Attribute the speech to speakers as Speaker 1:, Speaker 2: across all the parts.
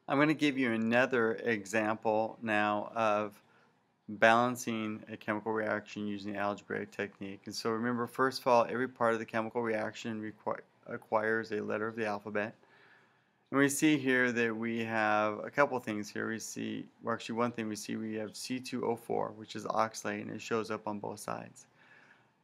Speaker 1: I'm going to give you another example now of balancing a chemical reaction using the algebraic technique. And so remember, first of all, every part of the chemical reaction acquires a letter of the alphabet. And we see here that we have a couple things here. We see, well, actually one thing we see, we have C2O4, which is oxalate, and it shows up on both sides.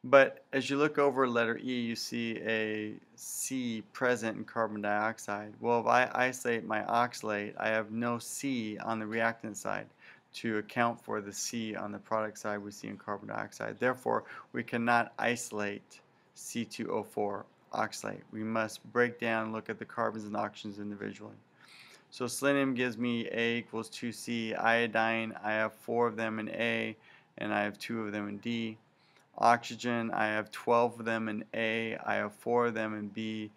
Speaker 1: But as you look over letter E, you see a C present in carbon dioxide. Well, if I isolate my oxalate, I have no C on the reactant side to account for the C on the product side we see in carbon dioxide. Therefore, we cannot isolate C2O4 oxalate. We must break down and look at the carbons and oxygens individually. So selenium gives me A equals 2C. Iodine, I have 4 of them in A, and I have 2 of them in D. Oxygen, I have 12 of them in A, I have 4 of them in B,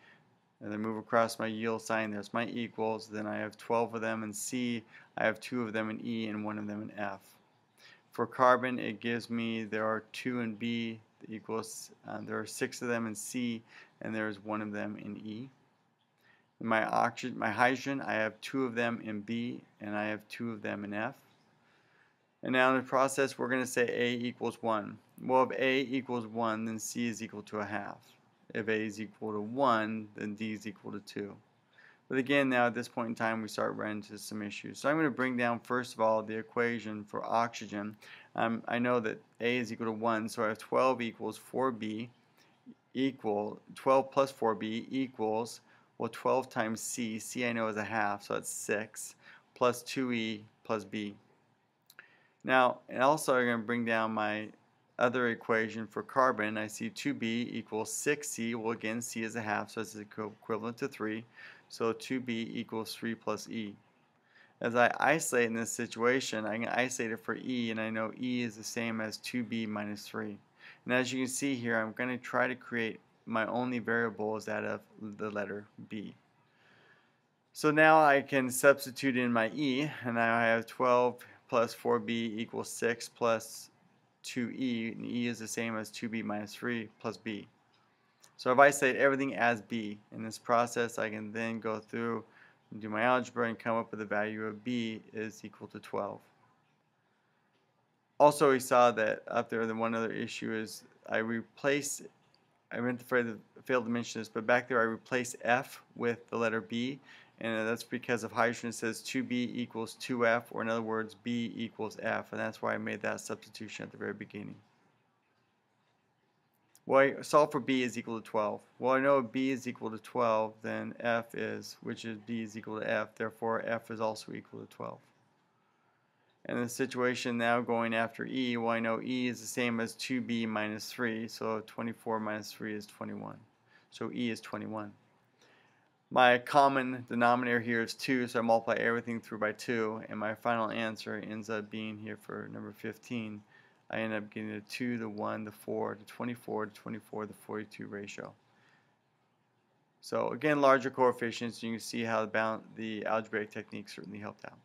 Speaker 1: and then move across my yield sign, there's my equals, then I have 12 of them in C, I have 2 of them in E, and 1 of them in F. For carbon, it gives me, there are 2 in B, equals, there are 6 of them in C, and there's 1 of them in E. My hydrogen, I have 2 of them in B, and I have 2 of them in F. And now in the process, we're going to say A equals 1. Well, if A equals 1, then C is equal to a half. If A is equal to 1, then D is equal to 2. But again, now at this point in time, we start running into some issues. So I'm going to bring down, first of all, the equation for oxygen. I know that A is equal to 1, so I have 12 equals 4B equal, 12 plus 4B equals, well, 12 times C. C I know is a half, so that's 6, plus 2E plus B. Now, and also I'm going to bring down my other equation for carbon. I see 2B equals 6C. Well, again, C is a half, so it's equivalent to 3. So 2B equals 3 plus E. As I isolate in this situation, I can isolate it for E, and I know E is the same as 2B minus 3. And as you can see here, I'm going to try to create my only variable is that of the letter B. So now I can substitute in my E, and now I have 12 plus 4B equals 6 plus 2E, and E is the same as 2B minus 3 plus B. So if I isolate everything as B in this process, I can then go through and do my algebra and come up with the value of B is equal to 12. Also, we saw that up there, the one other issue is I failed to mention this, but back there I replaced F with the letter B, and that's because of hydrogen. It says 2B equals 2F, or in other words, B equals F, and that's why I made that substitution at the very beginning. Well, I solve for B is equal to 12. Well, I know if B is equal to 12, then F is, which is B is equal to F, therefore F is also equal to 12. And the situation now going after E, well, I know E is the same as 2B minus 3, so 24 minus 3 is 21. So E is 21. My common denominator here is 2, so I multiply everything through by 2, and my final answer ends up being here for number 15. I end up getting the 2, the 1, the 4, the 24, the 24, the 42 ratio. So again, larger coefficients, you can see how the algebraic technique certainly helped out.